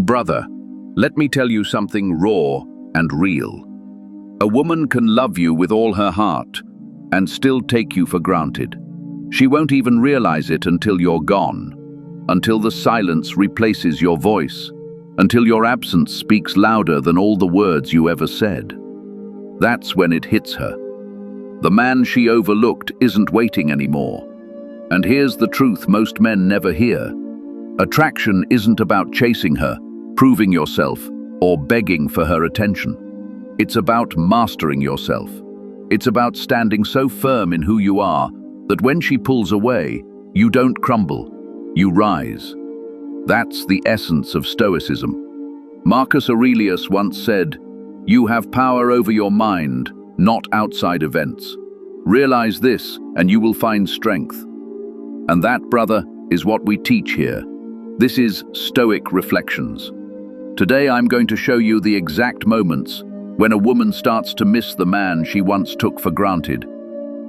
Brother, let me tell you something raw and real. A woman can love you with all her heart and still take you for granted. She won't even realize it until you're gone, until the silence replaces your voice, until your absence speaks louder than all the words you ever said. That's when it hits her. The man she overlooked isn't waiting anymore. And here's the truth most men never hear. Attraction isn't about chasing her, proving yourself, or begging for her attention. It's about mastering yourself. It's about standing so firm in who you are that when she pulls away, you don't crumble, you rise. That's the essence of Stoicism. Marcus Aurelius once said, "You have power over your mind, not outside events. Realize this, and you will find strength." And that, brother, is what we teach here. This is Stoic Reflections. Today I'm going to show you the exact moments when a woman starts to miss the man she once took for granted,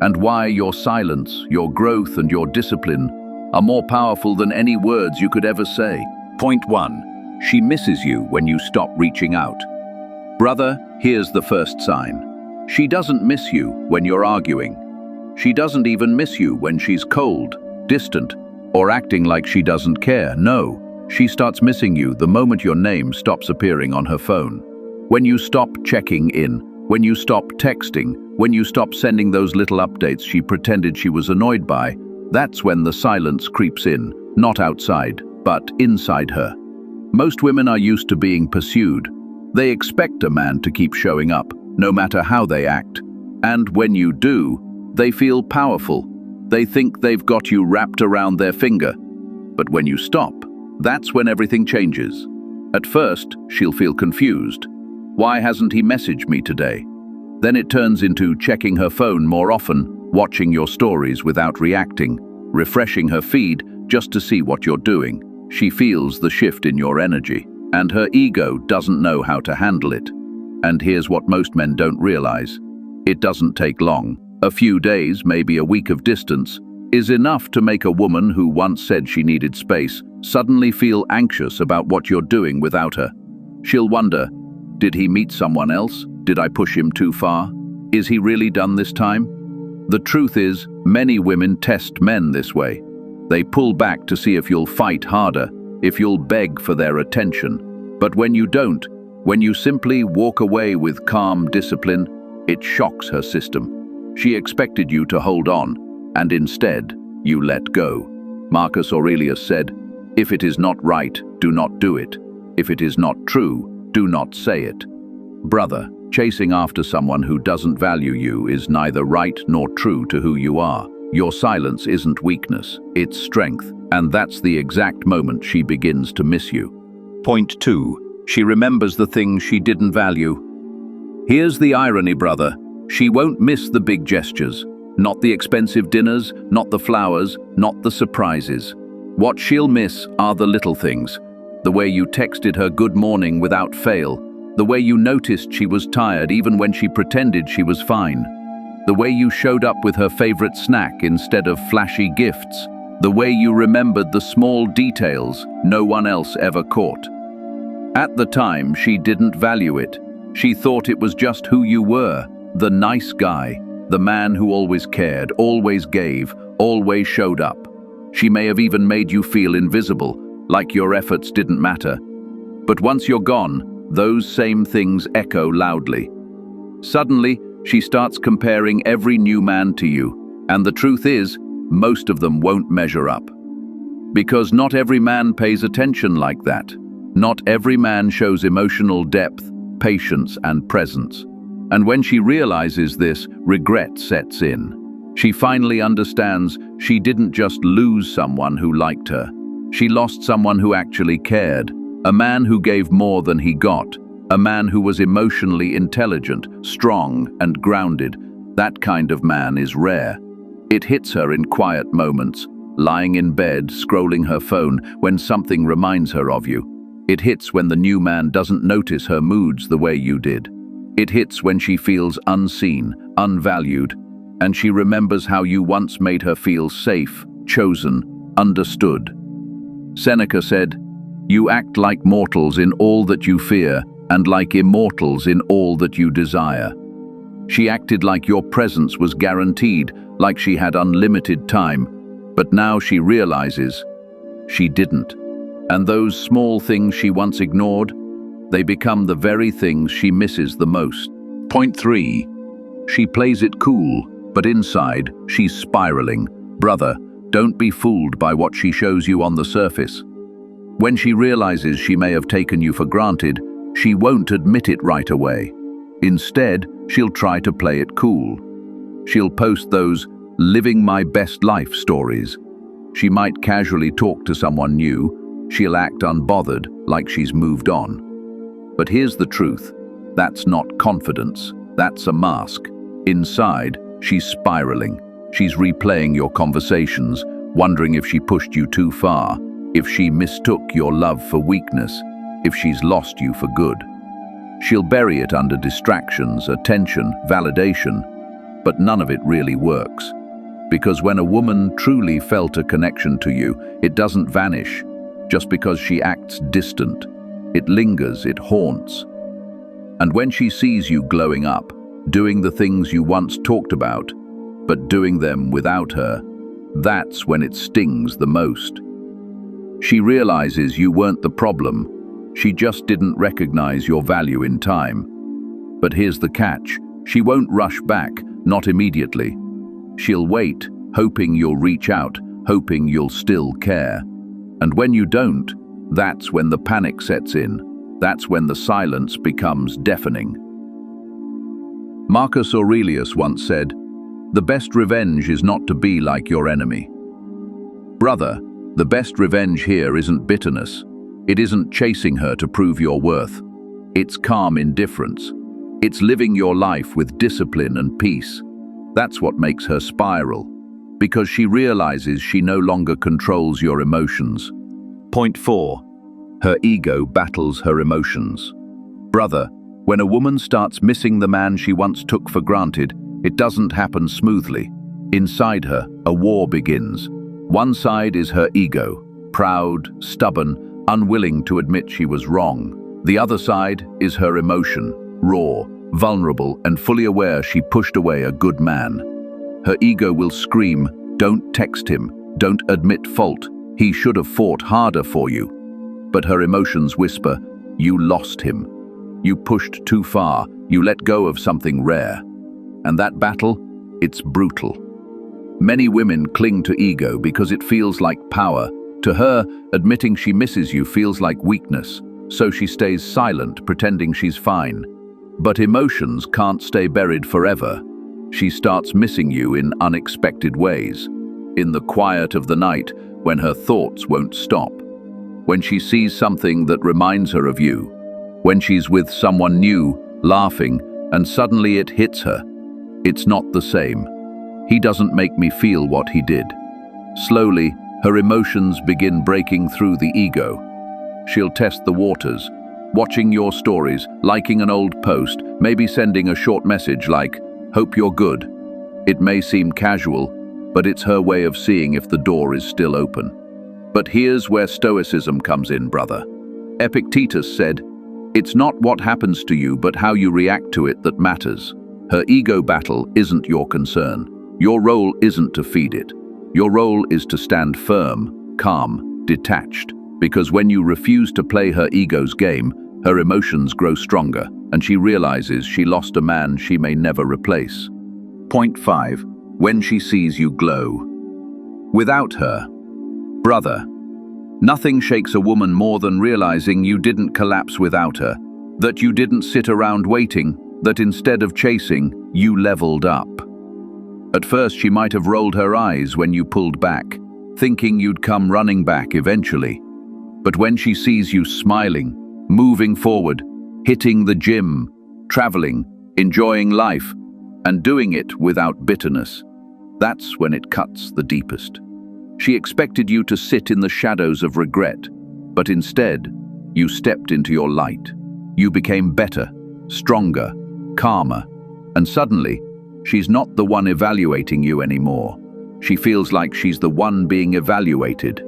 and why your silence, your growth, and your discipline are more powerful than any words you could ever say. Point 1. She misses you when you stop reaching out. Brother, here's the first sign. She doesn't miss you when you're arguing. She doesn't even miss you when she's cold, distant, or acting like she doesn't care. No, she starts missing you the moment your name stops appearing on her phone. When you stop checking in, when you stop texting, when you stop sending those little updates she pretended she was annoyed by, that's when the silence creeps in, not outside, but inside her. Most women are used to being pursued. They expect a man to keep showing up, no matter how they act. And when you do, they feel powerful. They think they've got you wrapped around their finger. But when you stop, that's when everything changes. At first, she'll feel confused. Why hasn't he messaged me today? Then it turns into checking her phone more often, watching your stories without reacting, refreshing her feed just to see what you're doing. She feels the shift in your energy, and her ego doesn't know how to handle it. And here's what most men don't realize. It doesn't take long. A few days, maybe a week of distance, is enough to make a woman who once said she needed space suddenly feel anxious about what you're doing without her. She'll wonder, did he meet someone else? Did I push him too far? Is he really done this time? The truth is, many women test men this way. They pull back to see if you'll fight harder, if you'll beg for their attention. But when you don't, when you simply walk away with calm discipline, it shocks her system. She expected you to hold on, and instead, you let go. Marcus Aurelius said, "If it is not right, do not do it. If it is not true, do not say it." Brother, chasing after someone who doesn't value you is neither right nor true to who you are. Your silence isn't weakness, it's strength, and that's the exact moment she begins to miss you. Point 2. She remembers the things she didn't value. Here's the irony, brother. She won't miss the big gestures, not the expensive dinners, not the flowers, not the surprises. What she'll miss are the little things. The way you texted her good morning without fail, the way you noticed she was tired even when she pretended she was fine, the way you showed up with her favorite snack instead of flashy gifts, the way you remembered the small details no one else ever caught. At the time, she didn't value it. She thought it was just who you were. The nice guy, the man who always cared, always gave, always showed up. She may have even made you feel invisible, like your efforts didn't matter. But once you're gone, those same things echo loudly. Suddenly, she starts comparing every new man to you, and the truth is, most of them won't measure up. Because not every man pays attention like that. Not every man shows emotional depth, patience, and presence. And when she realizes this, regret sets in. She finally understands she didn't just lose someone who liked her. She lost someone who actually cared, a man who gave more than he got, a man who was emotionally intelligent, strong, and grounded. That kind of man is rare. It hits her in quiet moments, lying in bed, scrolling her phone, when something reminds her of you. It hits when the new man doesn't notice her moods the way you did. It hits when she feels unseen, unvalued, and she remembers how you once made her feel safe, chosen, understood. Seneca said, You act like mortals in all that you fear and like immortals in all that you desire. She acted like your presence was guaranteed, like she had unlimited time, but now she realizes she didn't. And those small things she once ignored, they become the very things she misses the most. Point 3. She plays it cool, but inside, she's spiraling. Brother, don't be fooled by what she shows you on the surface. When she realizes she may have taken you for granted, she won't admit it right away. Instead, she'll try to play it cool. She'll post those living my best life stories. She might casually talk to someone new. She'll act unbothered, like she's moved on. But here's the truth. That's not confidence. That's a mask. Inside, she's spiraling. She's replaying your conversations, wondering if she pushed you too far, if she mistook your love for weakness, if she's lost you for good. She'll bury it under distractions, attention, validation, but none of it really works. Because when a woman truly felt a connection to you, it doesn't vanish just because she acts distant. It lingers, it haunts. And when she sees you glowing up, doing the things you once talked about, but doing them without her, that's when it stings the most. She realizes you weren't the problem. She just didn't recognize your value in time. But here's the catch. She won't rush back, not immediately. She'll wait, hoping you'll reach out, hoping you'll still care. And when you don't, that's when the panic sets in. That's when the silence becomes deafening. Marcus Aurelius once said, "The best revenge is not to be like your enemy." Brother, the best revenge here isn't bitterness. It isn't chasing her to prove your worth. It's calm indifference. It's living your life with discipline and peace. That's what makes her spiral, because she realizes she no longer controls your emotions. Point 4. Her ego battles her emotions. Brother, when a woman starts missing the man she once took for granted, it doesn't happen smoothly. Inside her, a war begins. One side is her ego, proud, stubborn, unwilling to admit she was wrong. The other side is her emotion, raw, vulnerable, and fully aware she pushed away a good man. Her ego will scream, "Don't text him, don't admit fault, he should have fought harder for you." But her emotions whisper, "You lost him. You pushed too far, you let go of something rare." And that battle, it's brutal. Many women cling to ego because it feels like power. To her, admitting she misses you feels like weakness, so she stays silent, pretending she's fine. But emotions can't stay buried forever. She starts missing you in unexpected ways. In the quiet of the night, when her thoughts won't stop. When she sees something that reminds her of you. When she's with someone new, laughing, and suddenly it hits her. It's not the same. He doesn't make me feel what he did. Slowly, her emotions begin breaking through the ego. She'll test the waters, watching your stories, liking an old post, maybe sending a short message like, "Hope you're good." It may seem casual, but it's her way of seeing if the door is still open. But here's where Stoicism comes in, brother. Epictetus said, "It's not what happens to you, but how you react to it that matters." Her ego battle isn't your concern. Your role isn't to feed it. Your role is to stand firm, calm, detached. Because when you refuse to play her ego's game, her emotions grow stronger, and she realizes she lost a man she may never replace. Point 5. When she sees you glow. Without her. Brother, nothing shakes a woman more than realizing you didn't collapse without her, that you didn't sit around waiting, that instead of chasing, you leveled up. At first, she might have rolled her eyes when you pulled back, thinking you'd come running back eventually. But when she sees you smiling, moving forward, hitting the gym, traveling, enjoying life, and doing it without bitterness, that's when it cuts the deepest. She expected you to sit in the shadows of regret, but instead, you stepped into your light. You became better, stronger, calmer, and suddenly, she's not the one evaluating you anymore. She feels like she's the one being evaluated.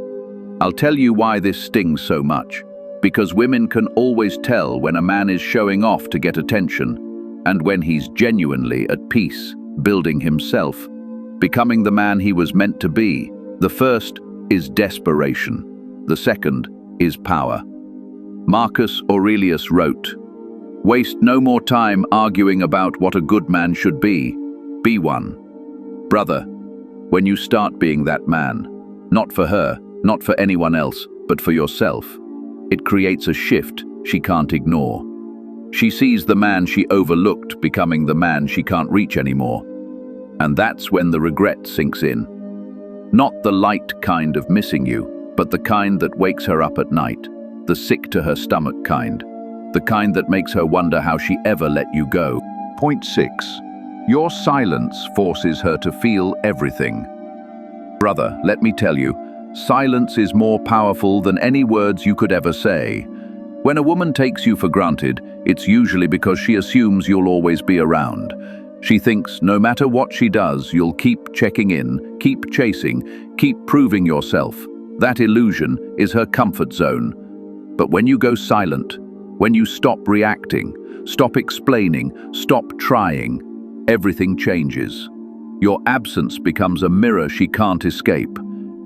I'll tell you why this stings so much. Because women can always tell when a man is showing off to get attention, and when he's genuinely at peace, building himself, becoming the man he was meant to be. The first is desperation. The second is power. Marcus Aurelius wrote, "Waste no more time arguing about what a good man should be. Be one." Brother, when you start being that man, not for her, not for anyone else, but for yourself, it creates a shift she can't ignore. She sees the man she overlooked becoming the man she can't reach anymore. And that's when the regret sinks in. Not the light kind of missing you, but the kind that wakes her up at night, the sick to her stomach kind, the kind that makes her wonder how she ever let you go. Point 6. Your silence forces her to feel everything. Brother, let me tell you, silence is more powerful than any words you could ever say. When a woman takes you for granted, it's usually because she assumes you'll always be around. She thinks no matter what she does, you'll keep checking in, keep chasing, keep proving yourself. That illusion is her comfort zone. But when you go silent, when you stop reacting, stop explaining, stop trying, everything changes. Your absence becomes a mirror she can't escape.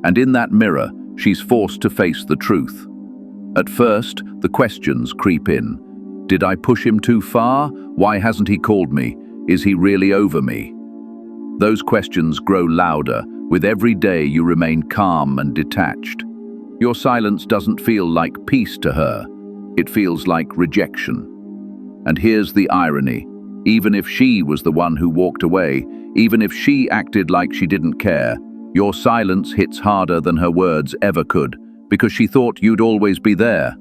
And in that mirror, she's forced to face the truth. At first, the questions creep in. Did I push him too far? Why hasn't he called me? Is he really over me? Those questions grow louder. With every day you remain calm and detached. Your silence doesn't feel like peace to her. It feels like rejection. And here's the irony. Even if she was the one who walked away, even if she acted like she didn't care, your silence hits harder than her words ever could, because she thought you'd always be there.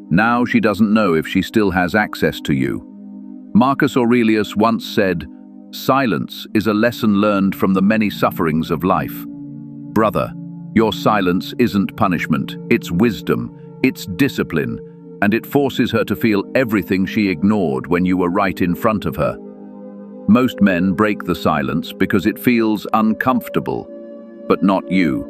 Now she doesn't know if she still has access to you. Marcus Aurelius once said, "Silence is a lesson learned from the many sufferings of life." Brother, your silence isn't punishment, it's wisdom, it's discipline, and it forces her to feel everything she ignored when you were right in front of her. Most men break the silence because it feels uncomfortable, but not you.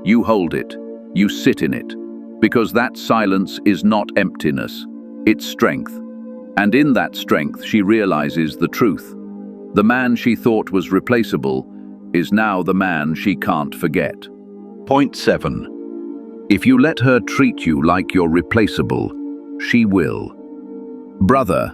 You hold it, you sit in it, because that silence is not emptiness, it's strength. And in that strength she realizes the truth. The man she thought was replaceable is now the man she can't forget. Point 7. If you let her treat you like you're replaceable, she will. Brother,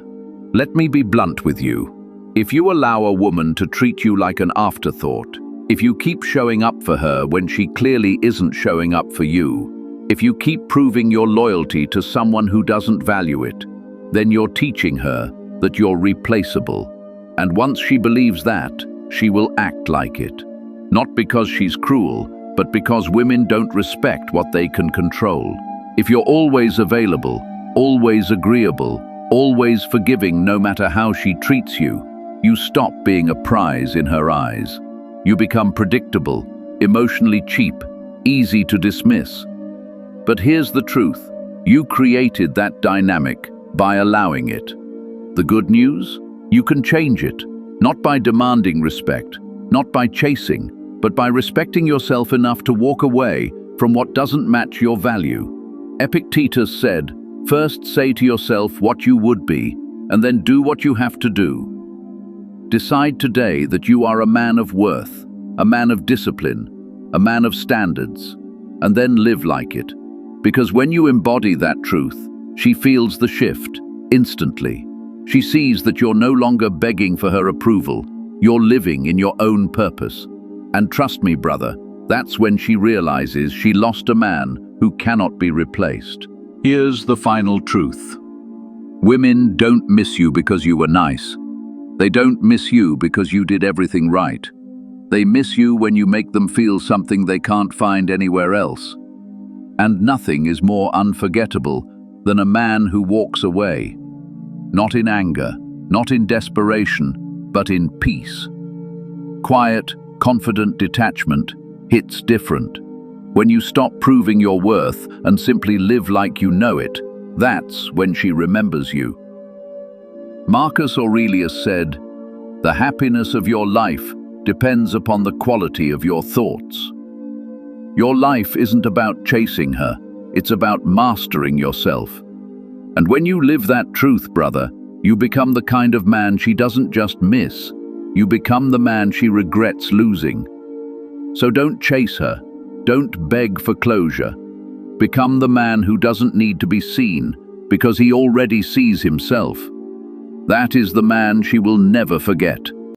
let me be blunt with you. If you allow a woman to treat you like an afterthought, if you keep showing up for her when she clearly isn't showing up for you, if you keep proving your loyalty to someone who doesn't value it, then you're teaching her that you're replaceable. And once she believes that, she will act like it. Not because she's cruel, but because women don't respect what they can control. If you're always available, always agreeable, always forgiving no matter how she treats you, you stop being a prize in her eyes. You become predictable, emotionally cheap, easy to dismiss. But here's the truth. You created that dynamic by allowing it. The good news? You can change it, not by demanding respect, not by chasing, but by respecting yourself enough to walk away from what doesn't match your value. Epictetus said, "First say to yourself what you would be, and then do what you have to do." Decide today that you are a man of worth, a man of discipline, a man of standards, and then live like it. Because when you embody that truth, she feels the shift instantly. She sees that you're no longer begging for her approval, you're living in your own purpose. And trust me, brother, that's when she realizes she lost a man who cannot be replaced. Here's the final truth. Women don't miss you because you were nice. They don't miss you because you did everything right. They miss you when you make them feel something they can't find anywhere else. And nothing is more unforgettable than a man who walks away. Not in anger, not in desperation, but in peace. Quiet, confident detachment hits different. When you stop proving your worth and simply live like you know it, that's when she remembers you. Marcus Aurelius said, "The happiness of your life depends upon the quality of your thoughts." Your life isn't about chasing her, it's about mastering yourself. And when you live that truth, brother, you become the kind of man she doesn't just miss, you become the man she regrets losing. So don't chase her, don't beg for closure. Become the man who doesn't need to be seen, because he already sees himself. That is the man she will never forget.